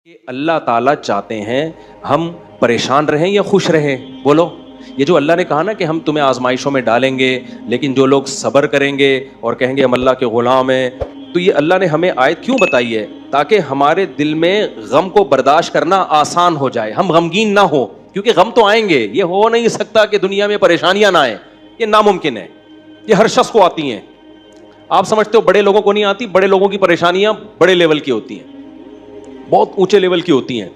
کہ اللہ تعالیٰ چاہتے ہیں ہم پریشان رہیں یا خوش رہیں. بولو, یہ جو اللہ نے کہا نا کہ ہم تمہیں آزمائشوں میں ڈالیں گے لیکن جو لوگ صبر کریں گے اور کہیں گے ہم اللہ کے غلام ہیں, تو یہ اللہ نے ہمیں آیت کیوں بتائی ہے؟ تاکہ ہمارے دل میں غم کو برداشت کرنا آسان ہو جائے, ہم غمگین نہ ہو, کیونکہ غم تو آئیں گے. یہ ہو نہیں سکتا کہ دنیا میں پریشانیاں نہ آئیں, یہ ناممکن ہے. یہ ہر شخص کو آتی ہیں. آپ سمجھتے ہو بڑے لوگوں کو نہیں آتی؟ بڑے لوگوں کی پریشانیاں بڑے لیول کی ہوتی ہیں, بہت اونچے لیول کی ہوتی ہیں.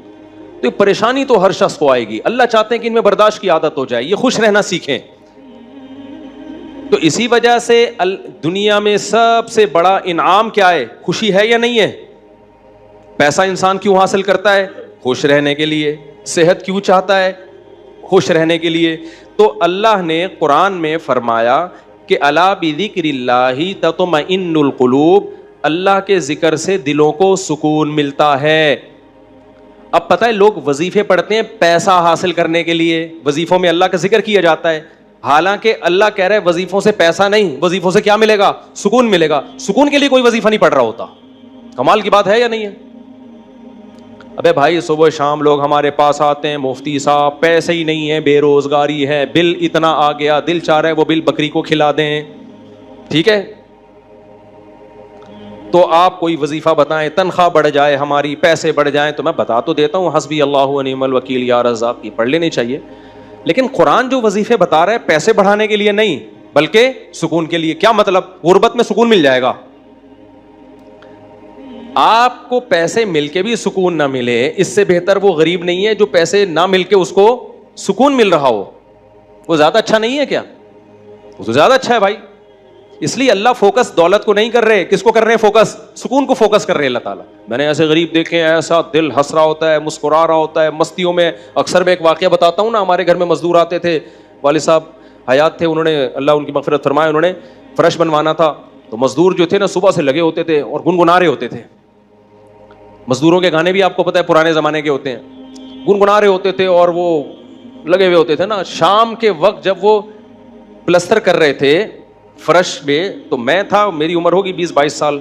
تو یہ پریشانی تو ہر شخص کو آئے گی. اللہ چاہتے ہیں کہ ان میں برداشت کی عادت ہو جائے, یہ خوش رہنا سیکھیں. تو اسی وجہ سے دنیا میں سب سے بڑا انعام کیا ہے؟ خوشی ہے یا نہیں ہے؟ پیسہ انسان کیوں حاصل کرتا ہے؟ خوش رہنے کے لیے. صحت کیوں چاہتا ہے؟ خوش رہنے کے لیے. تو اللہ نے قرآن میں فرمایا کہ الا بذکر اللہ تطمئن القلوب, اللہ کے ذکر سے دلوں کو سکون ملتا ہے. اب پتہ ہے لوگ وظیفے پڑھتے ہیں پیسہ حاصل کرنے کے لیے, وظیفوں میں اللہ کا ذکر کیا جاتا ہے, حالانکہ اللہ کہہ رہا ہے وظیفوں سے پیسہ نہیں, وظیفوں سے کیا ملے گا؟ سکون ملے گا. سکون کے لیے کوئی وظیفہ نہیں پڑھ رہا ہوتا. کمال کی بات ہے یا نہیں ہے؟ ابے بھائی صبح شام لوگ ہمارے پاس آتے ہیں, مفتی صاحب پیسے ہی نہیں ہے, بے روزگاری ہے, بل اتنا آ گیا, دل چاہ رہا ہے وہ بل بکری کو کھلا دیں. ٹھیک ہے, تو آپ کوئی وظیفہ بتائیں, تنخواہ بڑھ جائے ہماری, پیسے بڑھ جائیں. تو میں بتا تو دیتا ہوں حسبی اللہ و نعم الوکیل یا رزاق کی پڑھ لینی چاہیے. لیکن قرآن جو وظیفے بتا رہا ہے پیسے بڑھانے کے لیے نہیں بلکہ سکون کے لیے. کیا مطلب؟ غربت میں سکون مل جائے گا. آپ کو پیسے مل کے بھی سکون نہ ملے, اس سے بہتر وہ غریب نہیں ہے جو پیسے نہ مل کے اس کو سکون مل رہا ہو. وہ زیادہ اچھا نہیں ہے کیا؟ وہ تو زیادہ اچھا ہے بھائی. اس لیے اللہ فوکس دولت کو نہیں کر رہے, کس کو کر رہے ہیں فوکس؟ سکون کو فوکس کر رہے ہیں اللہ تعالیٰ. میں نے ایسے غریب دیکھے ہیں, ایسا دل ہنس رہا ہوتا ہے, مسکرا رہا ہوتا ہے مستیوں میں. اکثر میں ایک واقعہ بتاتا ہوں نا, ہمارے گھر میں مزدور آتے تھے, والد صاحب حیات تھے, انہوں نے اللہ ان کی مغفرت فرمائے, انہوں نے فرش بنوانا تھا. تو مزدور جو تھے نا صبح سے لگے ہوتے تھے اور گنگنا رہے ہوتے تھے. مزدوروں کے گانے بھی آپ کو پتہ ہے پرانے زمانے کے ہوتے ہیں, گنگنا رہے ہوتے تھے اور وہ لگے ہوئے ہوتے تھے نا. شام کے وقت جب وہ پلستر کر رہے تھے فرش میں, تو میں تھا, میری عمر ہوگی 20-22 سال.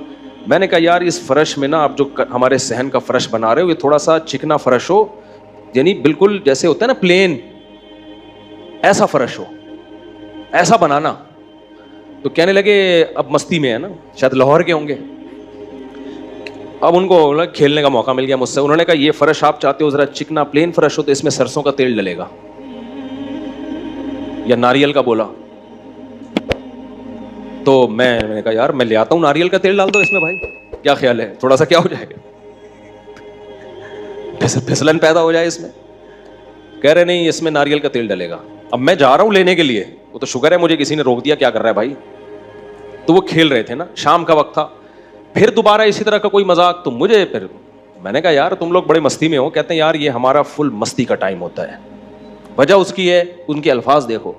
میں نے کہا یار اس فرش میں نا آپ جو ہمارے صحن کا فرش بنا رہے ہو یہ تھوڑا سا چکنا فرش ہو, یعنی بالکل جیسے ہوتا ہے نا پلین, ایسا فرش ہو, ایسا بنانا. تو کہنے لگے اب مستی میں ہے نا, شاید لاہور کے ہوں گے. اب ان کو کھیلنے کا موقع مل گیا مجھ سے. انہوں نے کہا یہ فرش آپ چاہتے ہو ذرا چکنا پلین فرش ہو تو اس میں سرسوں کا تیل ڈلے گا یا ناریل کا. بولا تو میں نے کہا یار میں لے آتا ہوں ناریل کا تیل ڈال دو اس میں بھائی, کیا خیال ہے؟ تھوڑا سا کیا ہو جائے گا, پھسلن پیدا ہو جائے اس میں. کہہ رہے نہیں اس میں ناریل کا تیل ڈلے گا. اب میں جا رہا ہوں لینے کے لیے, وہ تو شکر ہے مجھے کسی نے روک دیا, کیا کر رہا ہے بھائی. تو وہ کھیل رہے تھے نا, شام کا وقت تھا. پھر دوبارہ اسی طرح کا کوئی مذاق, تو مجھے پھر میں نے کہا یار تم لوگ بڑے مستی میں ہو. کہتے ہیں یار یہ ہمارا فل مستی کا ٹائم ہوتا ہے. وجہ اس کی ہے, ان کے الفاظ دیکھو.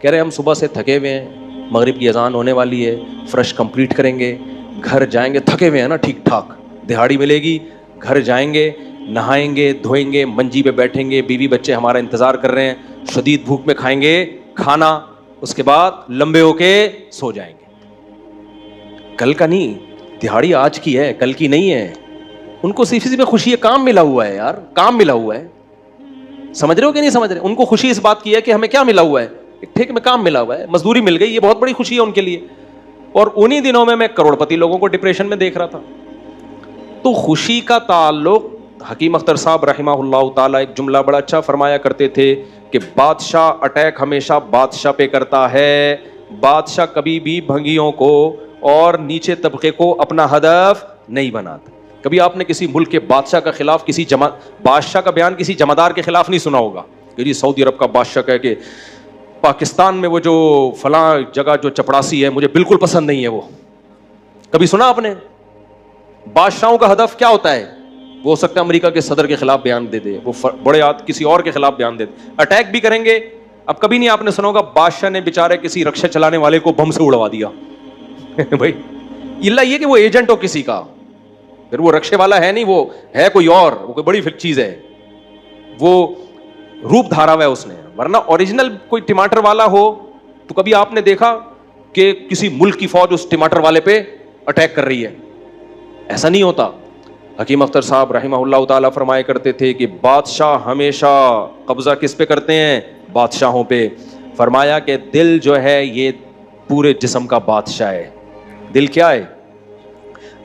کہہ رہے ہم صبح سے تھکے ہوئے ہیں, مغرب کی اذان ہونے والی ہے, فرش کمپلیٹ کریں گے, گھر جائیں گے, تھکے ہوئے ہیں نا ٹھیک ٹھاک, دہاڑی ملے گی, گھر جائیں گے, نہائیں گے, دھوئیں گے, منجی پہ بیٹھیں گے, بیوی بچے ہمارا انتظار کر رہے ہیں, شدید بھوک میں کھائیں گے کھانا, اس کے بعد لمبے ہو کے سو جائیں گے. کل کا نہیں, دہاڑی آج کی ہے, کل کی نہیں ہے. ان کو صرف اسی میں خوشی ہے, کام ملا ہوا ہے یار, کام ملا ہوا ہے. سمجھ رہے ہو کہ نہیں سمجھ رہے؟ ان کو خوشی اس بات کی ہے کہ ہمیں کیا ملا ہوا ہے, ٹھیک میں کام ملا ہوا ہے, مزدوری مل گئی, یہ بہت بڑی خوشی ہے ان کے لیے. اور انہی دنوں میں کروڑ پتی لوگوں کو ڈپریشن میں دیکھ رہا تھا. تو خوشی کا تعلق, حکیم اختر صاحب رحمہ اللہ تعالیٰ ایک جملہ بڑا اچھا فرمایا کرتے تھے کہ بادشاہ اٹیک ہمیشہ بادشاہ پہ کرتا ہے, بادشاہ کبھی بھی بھنگیوں کو اور نیچے طبقے کو اپنا ہدف نہیں بناتا. کبھی آپ نے کسی ملک کے بادشاہ کا خلاف کسی بادشاہ کا بیان کسی جمعدار کے خلاف نہیں سنا ہوگا کہ جی سعودی عرب کا بادشاہ کہے کہ پاکستان میں وہ جو فلاں جگہ جو چپڑاسی ہے مجھے بالکل پسند نہیں ہے. وہ کبھی سنا آپ نے؟ بادشاہوں کا ہدف کیا ہوتا ہے؟ وہ ہو سکتا ہے امریکہ کے صدر کے خلاف بیان دے دے, وہ بڑے کسی اور کے خلاف بیان دے دے, اٹیک بھی کریں گے. اب کبھی نہیں آپ نے سنا ہوگا بادشاہ نے بیچارے کسی رکشے چلانے والے کو بم سے اڑوا دیا بھائی اللہ یہ کہ وہ ایجنٹ ہو کسی کا, پھر وہ رکشے والا ہے نہیں, وہ ہے کوئی اور, وہ کوئی بڑی چیز ہے, وہ روپ دھارا ہوا ہے اس نے. ورنہ اوریجنل کوئی ٹماٹر والا ہو تو کبھی آپ نے دیکھا کہ کسی ملک کی فوج اس ٹماٹر والے پہ اٹیک کر رہی ہے؟ ایسا نہیں ہوتا. حکیم اختر صاحب رحمہ اللہ تعالیٰ فرمایا کرتے تھے کہ بادشاہ ہمیشہ قبضہ کس پہ کرتے ہیں؟ بادشاہوں پہ. فرمایا کہ دل جو ہے یہ پورے جسم کا بادشاہ ہے. دل کیا ہے؟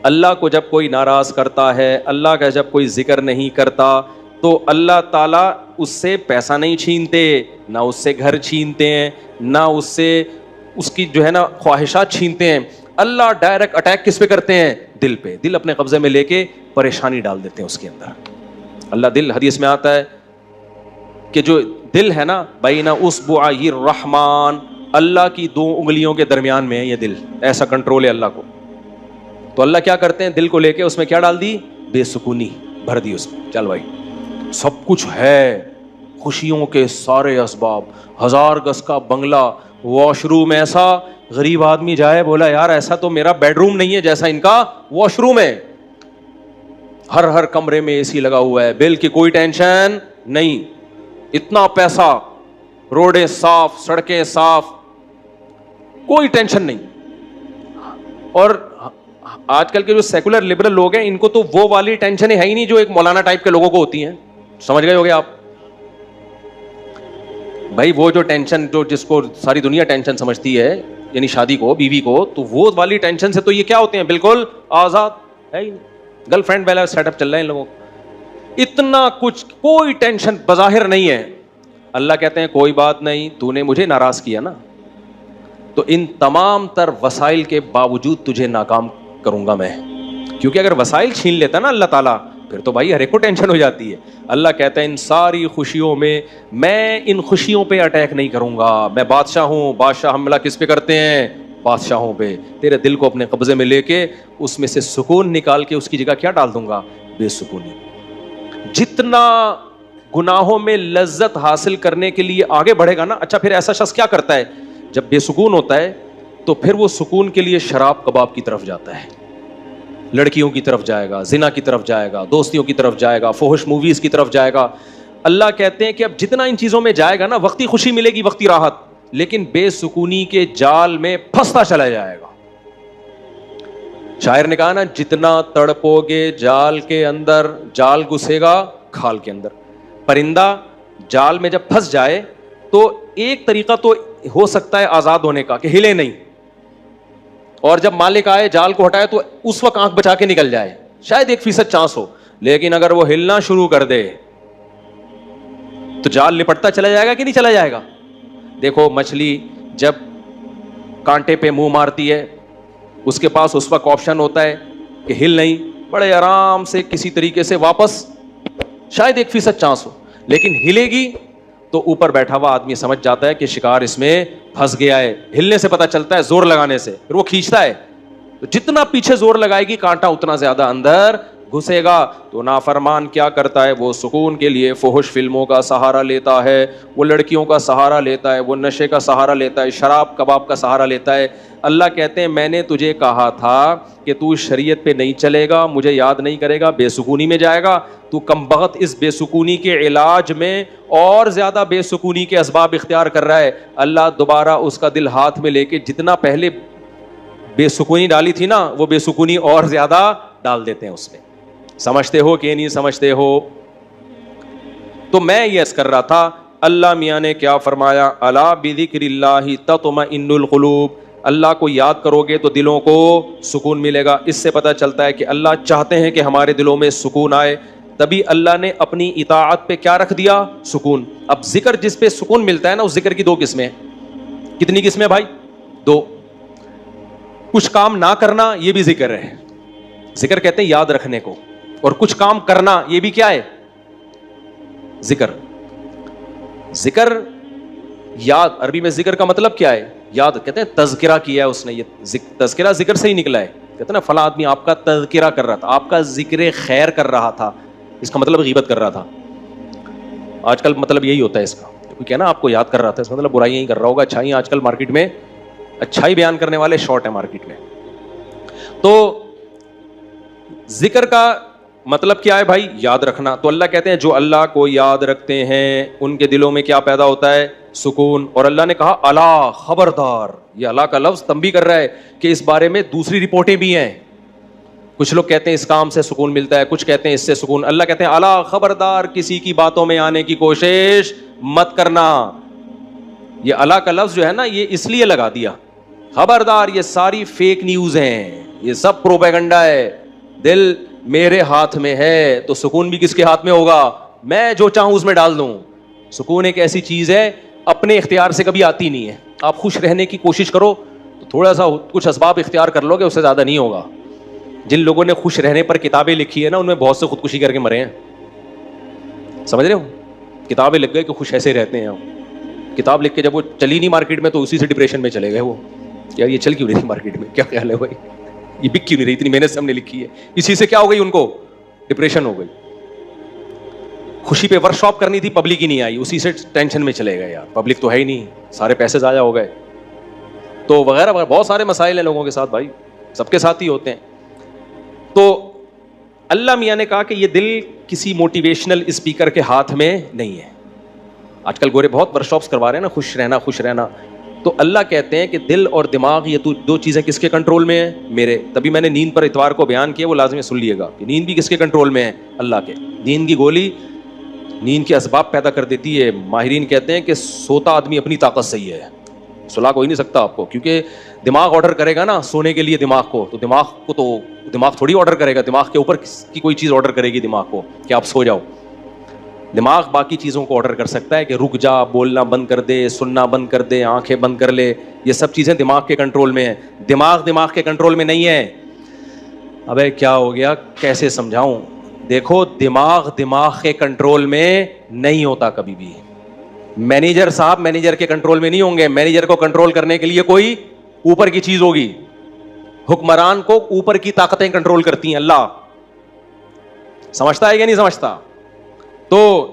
اللہ کو جب کوئی ناراض کرتا ہے, اللہ کا جب کوئی ذکر نہیں کرتا, تو اللہ تعالیٰ اس سے پیسہ نہیں چھینتے, نہ اس سے گھر چھینتے ہیں, نہ اس سے اس کی جو ہے نا خواہشات چھینتے ہیں. اللہ ڈائریکٹ اٹیک کس پہ کرتے ہیں؟ دل پہ. دل اپنے قبضے میں لے کے پریشانی ڈال دیتے ہیں اس کے اندر. اللہ دل, حدیث میں آتا ہے کہ جو دل ہے نا بین اصبعی الرحمن, اللہ کی 2 انگلیوں کے درمیان میں ہے یہ دل. ایسا کنٹرول ہے اللہ کو. تو اللہ کیا کرتے ہیں؟ دل کو لے کے اس میں کیا ڈال دی؟ بے سکونی بھر دی اس میں. چل بھائی سب کچھ ہے, خوشیوں کے سارے اسباب, 1000 گز کا بنگلہ, واش روم ایسا, غریب آدمی جائے بولا یار ایسا تو میرا بیڈ روم نہیں ہے جیسا ان کا واش روم ہے. ہر کمرے میں اے سی لگا ہوا ہے, بل کی کوئی ٹینشن نہیں, اتنا پیسہ, روڈیں صاف, سڑکیں صاف, کوئی ٹینشن نہیں. اور آج کل کے جو سیکولر لبرل لوگ ہیں ان کو تو وہ والی ٹینشن ہے ہی نہیں جو ایک مولانا ٹائپ کے لوگوں کو ہوتی ہیں. سمجھ گئے ہوگے آپ بھائی؟ وہ جو ٹینشن جو جس کو ساری دنیا ٹینشن سمجھتی ہے, یعنی شادی کو, بیوی کو, تو وہ والی ٹینشن سے تو یہ کیا ہوتے ہیں؟ بالکل آزاد ہے ہی نہیں. گرل فرینڈ والا سیٹ اپ چل رہا ہے ان لوگوں کو, اتنا کچھ, کوئی ٹینشن بظاہر نہیں ہے. اللہ کہتے ہیں کوئی بات نہیں, تو نے مجھے ناراض کیا نا, تو ان تمام تر وسائل کے باوجود تجھے ناکام کروں گا میں. کیونکہ اگر وسائل چھین لیتا نا اللہ تعالیٰ, پھر تو بھائی ہر ایک کو ٹینشن ہو جاتی ہے. اللہ کہتا ہے ان ساری خوشیوں میں ان خوشیوں پہ اٹیک نہیں کروں گا. میں بادشاہ ہوں, بادشاہ حملہ کس پہ کرتے ہیں؟ بادشاہوں پہ. تیرے دل کو اپنے قبضے میں لے کے اس میں سے سکون نکال کے اس کی جگہ کیا ڈال دوں گا؟ بے سکونی. جتنا گناہوں میں لذت حاصل کرنے کے لیے آگے بڑھے گا نا, اچھا پھر ایسا شخص کیا کرتا ہے جب بے سکون ہوتا ہے؟ تو پھر وہ سکون کے لیے شراب کباب کی طرف جاتا ہے, لڑکیوں کی طرف جائے گا, زنا کی طرف جائے گا, دوستیوں کی طرف جائے گا, فحش موویز کی طرف جائے گا. اللہ کہتے ہیں کہ اب جتنا ان چیزوں میں جائے گا نا, وقتی خوشی ملے گی, وقتی راحت, لیکن بے سکونی کے جال میں پھنستا چلا جائے گا. شاعر نے کہا نا, جتنا تڑپو گے جال کے اندر, جال گھسے گا کھال کے اندر. پرندہ جال میں جب پھنس جائے تو ایک طریقہ تو ہو سکتا ہے آزاد ہونے کا کہ ہلے نہیں, اور جب مالک آئے جال کو ہٹائے تو اس وقت آنکھ بچا کے نکل جائے, شاید 1% چانس ہو. لیکن اگر وہ ہلنا شروع کر دے تو جال لپٹتا چلا جائے گا کہ نہیں چلا جائے گا؟ دیکھو مچھلی جب کانٹے پہ منہ مارتی ہے, اس کے پاس اس وقت آپشن ہوتا ہے کہ ہل نہیں, بڑے آرام سے کسی طریقے سے واپس, شاید 1% چانس ہو, لیکن ہلے گی تو اوپر بیٹھا ہوا آدمی سمجھ جاتا ہے کہ شکار اس میں پھنس گیا ہے. ہلنے سے پتہ چلتا ہے, زور لگانے سے, پھر وہ کھینچتا ہے. تو جتنا پیچھے زور لگائے گی کانٹا اتنا زیادہ اندر گھسے گا. تو نافرمان کیا کرتا ہے؟ وہ سکون کے لیے فحش فلموں کا سہارا لیتا ہے, وہ لڑکیوں کا سہارا لیتا ہے, وہ نشے کا سہارا لیتا ہے, شراب کباب کا سہارا لیتا ہے. اللہ کہتے ہیں میں نے تجھے کہا تھا کہ تو شریعت پہ نہیں چلے گا, مجھے یاد نہیں کرے گا, بے سکونی میں جائے گا. تو کمبخت اس بے سکونی کے علاج میں اور زیادہ بے سکونی کے اسباب اختیار کر رہا ہے. اللہ دوبارہ اس کا دل ہاتھ میں لے کے جتنا پہلے بے سکونی ڈالی تھی نا, وہ بے سکونی اور زیادہ ڈال دیتے ہیں اس میں. سمجھتے ہو کہ نہیں سمجھتے ہو؟ تو میں یہ عرض کر رہا تھا, اللہ میاں نے کیا فرمایا, الا بذکر اللہ تطمئن القلوب. اللہ کو یاد کرو گے تو دلوں کو سکون ملے گا. اس سے پتہ چلتا ہے کہ اللہ چاہتے ہیں کہ ہمارے دلوں میں سکون آئے, تبھی اللہ نے اپنی اطاعت پہ کیا رکھ دیا؟ سکون. اب ذکر جس پہ سکون ملتا ہے نا, اس ذکر کی 2 قسمیں. کتنی قسمیں بھائی؟ 2. کچھ کام نہ کرنا یہ بھی ذکر ہے, ذکر کہتے ہیں یاد رکھنے کو, اور کچھ کام کرنا یہ بھی کیا ہے؟ ذکر. ذکر یاد, عربی میں ذکر کا مطلب کیا ہے؟ یاد. کہتے ہیں تذکرہ کیا ہے اس نے, یہ تذکرہ ذکر سے ہی نکلا ہے. کہتے ہیں نا فلاں آدمی آپ کا تذکرہ کر رہا تھا, آپ کا ذکر خیر کر رہا تھا, اس کا مطلب غیبت کر رہا تھا. آج کل مطلب یہی ہوتا ہے اس کا, کوئی کہنا آپ کو یاد کر رہا تھا, اس کا مطلب برائیاں ہی کر رہا ہوگا. اچھائی آج کل مارکیٹ میں, اچھائی بیان کرنے والے شارٹ ہیں مارکیٹ میں. تو ذکر کا مطلب کیا ہے بھائی؟ یاد رکھنا. تو اللہ کہتے ہیں جو اللہ کو یاد رکھتے ہیں ان کے دلوں میں کیا پیدا ہوتا ہے؟ سکون. اور اللہ نے کہا الا, خبردار. یہ اللہ کا لفظ تنبیہ کر رہا ہے کہ اس بارے میں دوسری رپورٹیں بھی ہیں. کچھ لوگ کہتے ہیں اس کام سے سکون ملتا ہے, کچھ کہتے ہیں اس سے سکون. اللہ کہتے ہیں الا خبردار کسی کی باتوں میں آنے کی کوشش مت کرنا. یہ اللہ کا لفظ جو ہے نا یہ اس لیے لگا دیا, خبردار یہ ساری فیک نیوز ہیں, یہ سب پروپیگنڈا ہے. دل میرے ہاتھ میں ہے تو سکون بھی کس کے ہاتھ میں ہوگا؟ میں جو چاہوں اس میں ڈال دوں. سکون ایک ایسی چیز ہے اپنے اختیار سے کبھی آتی نہیں ہے. آپ خوش رہنے کی کوشش کرو تو تھوڑا سا کچھ اسباب اختیار کر لو گے, اس سے زیادہ نہیں ہوگا. جن لوگوں نے خوش رہنے پر کتابیں لکھی ہے نا ان میں بہت سے خودکشی کر کے مرے ہیں. سمجھ رہے ہو؟ کتابیں لکھ گئے کہ خوش ایسے رہتے ہیں. کتاب لکھ کے جب وہ چلی نہیں مارکیٹ میں تو اسی سے ڈپریشن میں چلے گئے. وہ یار یہ چل کیوں نہیں تھی مارکیٹ میں, کیا خیال ہے بھائی, یہ بک کیوں نہیں رہی, اتنی محنت سے ہم نے لکھی ہے, اسی سے کیا ہو گئی ان کو ڈپریشن ہو گئی. خوشی پہ ورک شاپ کرنی تھی, پبلک ہی نہیں آئی, اسی سے ٹینشن میں چلے گئے. یار پبلک تو ہے ہی نہیں, سارے پیسے ضائع ہو گئے. تو وغیرہ وغیرہ بہت سارے مسائل ہیں لوگوں کے ساتھ بھائی, سب کے ساتھ ہی ہوتے ہیں. تو اللہ میاں نے کہا کہ یہ دل کسی موٹیویشنل اسپیکر کے ہاتھ میں نہیں ہے. آج کل گورے بہت ورک شاپس کروا رہے ہیں نا, خوش رہنا خوش رہنا. تو اللہ کہتے ہیں کہ دل اور دماغ یہ دو چیزیں کس کے کنٹرول میں ہیں؟ میرے. تبھی میں نے نیند پر اتوار کو بیان کیا, وہ لازمی سن لیے گا کہ نیند بھی کس کے کنٹرول میں ہے؟ اللہ کے. نیند کی گولی نیند کے اسباب پیدا کر دیتی ہے. ماہرین کہتے ہیں کہ سوتا آدمی اپنی طاقت سے ہی ہے, سلا کوئی نہیں سکتا آپ کو, کیونکہ دماغ آرڈر کرے گا نا سونے کے لیے دماغ کو, تو دماغ تھوڑی آرڈر کرے گا, دماغ کے اوپر کی کوئی چیز آرڈر کرے گی دماغ کو کہ آپ سو جاؤ. دماغ باقی چیزوں کو آرڈر کر سکتا ہے کہ رک جا, بولنا بند کر دے, سننا بند کر دے, آنکھیں بند کر لے. یہ سب چیزیں دماغ کے کنٹرول میں ہیں. دماغ کے کنٹرول میں نہیں ہے. ابے کیا ہو گیا, کیسے سمجھاؤں؟ دیکھو دماغ کے کنٹرول میں نہیں ہوتا کبھی بھی. مینیجر صاحب مینیجر کے کنٹرول میں نہیں ہوں گے. مینیجر کو کنٹرول کرنے کے لیے کوئی اوپر کی چیز ہوگی. حکمران کو اوپر کی طاقتیں کنٹرول کرتی ہیں. اللہ سمجھتا ہے یا نہیں سمجھتا؟ تو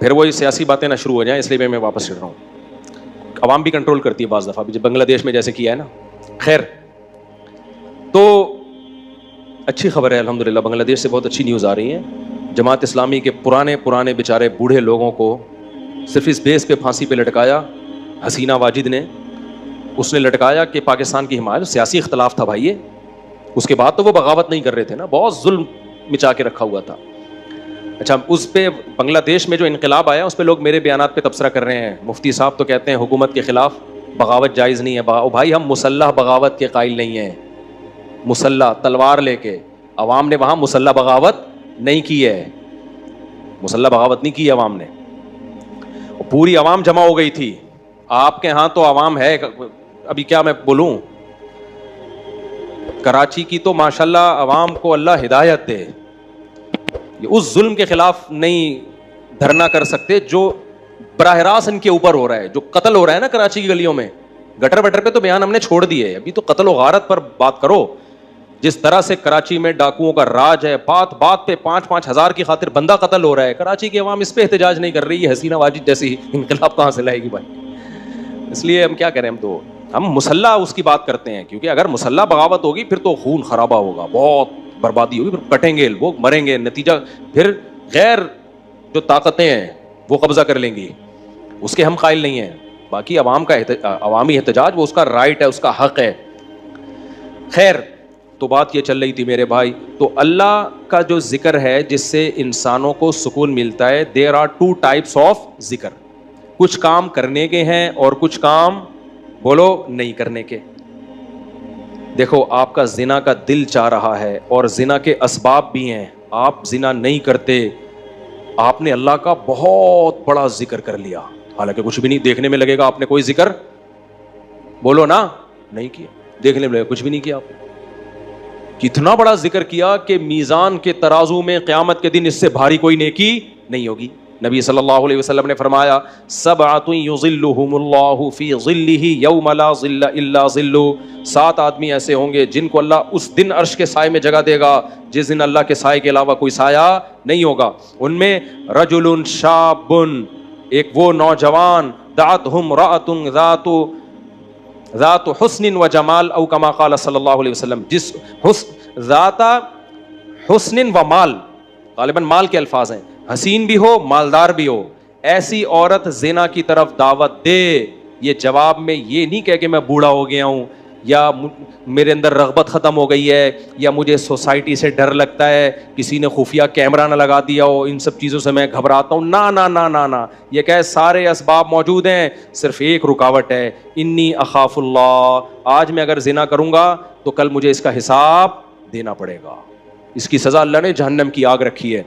پھر وہی سیاسی باتیں نہ شروع ہو جائیں, اس لیے میں واپس چل رہا ہوں. عوام بھی کنٹرول کرتی ہے بعض دفعہ, جب بنگلہ دیش میں جیسے کیا ہے نا. خیر, تو اچھی خبر ہے الحمدللہ, بنگلہ دیش سے بہت اچھی نیوز آ رہی ہیں. جماعت اسلامی کے پرانے بیچارے بوڑھے لوگوں کو صرف اس بیس پہ پھانسی پہ لٹکایا. حسینہ واجد نے, اس نے لٹکایا کہ پاکستان کی حمایت. سیاسی اختلاف تھا بھائی, اس کے بعد تو وہ بغاوت نہیں کر رہے تھے نا, بہت ظلم مچا کے رکھا ہوا تھا. اچھا, اس پہ بنگلہ دیش میں جو انقلاب آیا اس پہ لوگ میرے بیانات پہ تبصرہ کر رہے ہیں. مفتی صاحب تو کہتے ہیں حکومت کے خلاف بغاوت جائز نہیں ہے. بھائی ہم مسلح بغاوت کے قائل نہیں ہیں. مسلح تلوار لے کے, عوام نے وہاں مسلح بغاوت نہیں کی ہے. مسلح بغاوت نہیں کی ہے عوام نے, پوری عوام جمع ہو گئی تھی. آپ کے ہاں تو عوام ہے, ابھی کیا میں بولوں, کراچی کی تو ماشاءاللہ عوام کو اللہ ہدایت دے, یہ اس ظلم کے خلاف نہیں دھرنا کر سکتے جو براہ راست ان کے اوپر ہو رہا ہے. جو قتل ہو رہا ہے نا کراچی کی گلیوں میں, گٹر بٹر پہ تو بیان ہم نے چھوڑ دیے, ابھی تو قتل و غارت پر بات کرو. جس طرح سے کراچی میں ڈاکوؤں کا راج ہے, بات پہ 5-5 ہزار کی خاطر بندہ قتل ہو رہا ہے. کراچی کی عوام اس پہ احتجاج نہیں کر رہی ہے. حسینہ واجد جیسی انقلاب کہاں سے لائے گی بھائی؟ اس لیے ہم کیا کریں, ہم مسلح اس کی بات کرتے ہیں, کیونکہ اگر مسلح بغاوت ہوگی پھر تو خون خرابہ ہوگا, بہت بربادی ہوگی, پھر کٹیں گے لوگ, مریں گے, نتیجہ پھر غیر جو طاقتیں ہیں وہ قبضہ کر لیں گی. اس کے ہم قائل نہیں ہیں. باقی عوام کا عوامی احتجاج وہ اس کا رائٹ ہے, اس کا حق ہے. خیر, تو بات یہ چل رہی تھی میرے بھائی, تو اللہ کا جو ذکر ہے جس سے انسانوں کو سکون ملتا ہے, دیر آر 2 types آف ذکر. کچھ کام کرنے کے ہیں اور کچھ کام بولو نہیں کرنے کے. دیکھو آپ کا زنا کا دل چاہ رہا ہے اور زنا کے اسباب بھی ہیں, آپ زنا نہیں کرتے, آپ نے اللہ کا بہت بڑا ذکر کر لیا, حالانکہ کچھ بھی نہیں. دیکھنے میں لگے گا آپ نے کوئی ذکر بولو نا نہیں کیا, دیکھنے میں لگے کچھ بھی نہیں کیا. آپ کتنا بڑا ذکر کیا کہ میزان کے ترازو میں قیامت کے دن اس سے بھاری کوئی نیکی نہیں ہوگی. نبی صلی اللہ علیہ وسلم نے فرمایا, سبعۃ یظلھم اللہ فی ظلہ یوم لا ظل الا ظلہ. 7 آدمی ایسے ہوں گے جن کو اللہ اس دن عرش کے سائے میں جگہ دے گا جس دن اللہ کے سائے کے علاوہ کوئی سایہ نہیں ہوگا. ان میں رجل شاب, ایک وہ نوجوان, دعتہ امرأۃ ذات حسن و جمال, او کما قال صلی اللہ علیہ وسلم, جس ذات حسن و مال, غالباً مال کے الفاظ ہیں, حسین بھی ہو مالدار بھی ہو, ایسی عورت زنا کی طرف دعوت دے. یہ جواب میں یہ نہیں کہہ کہ میں بوڑھا ہو گیا ہوں, یا میرے اندر رغبت ختم ہو گئی ہے, یا مجھے سوسائٹی سے ڈر لگتا ہے, کسی نے خفیہ کیمرہ نہ لگا دیا ہو, ان سب چیزوں سے میں گھبراتا ہوں. نا نا نا نا نا, یہ کہ سارے اسباب موجود ہیں, صرف ایک رکاوٹ ہے, انی اخاف اللہ. آج میں اگر زنا کروں گا تو کل مجھے اس کا حساب دینا پڑے گا. اس کی سزا اللہ نے جہنم کی آگ رکھی ہے.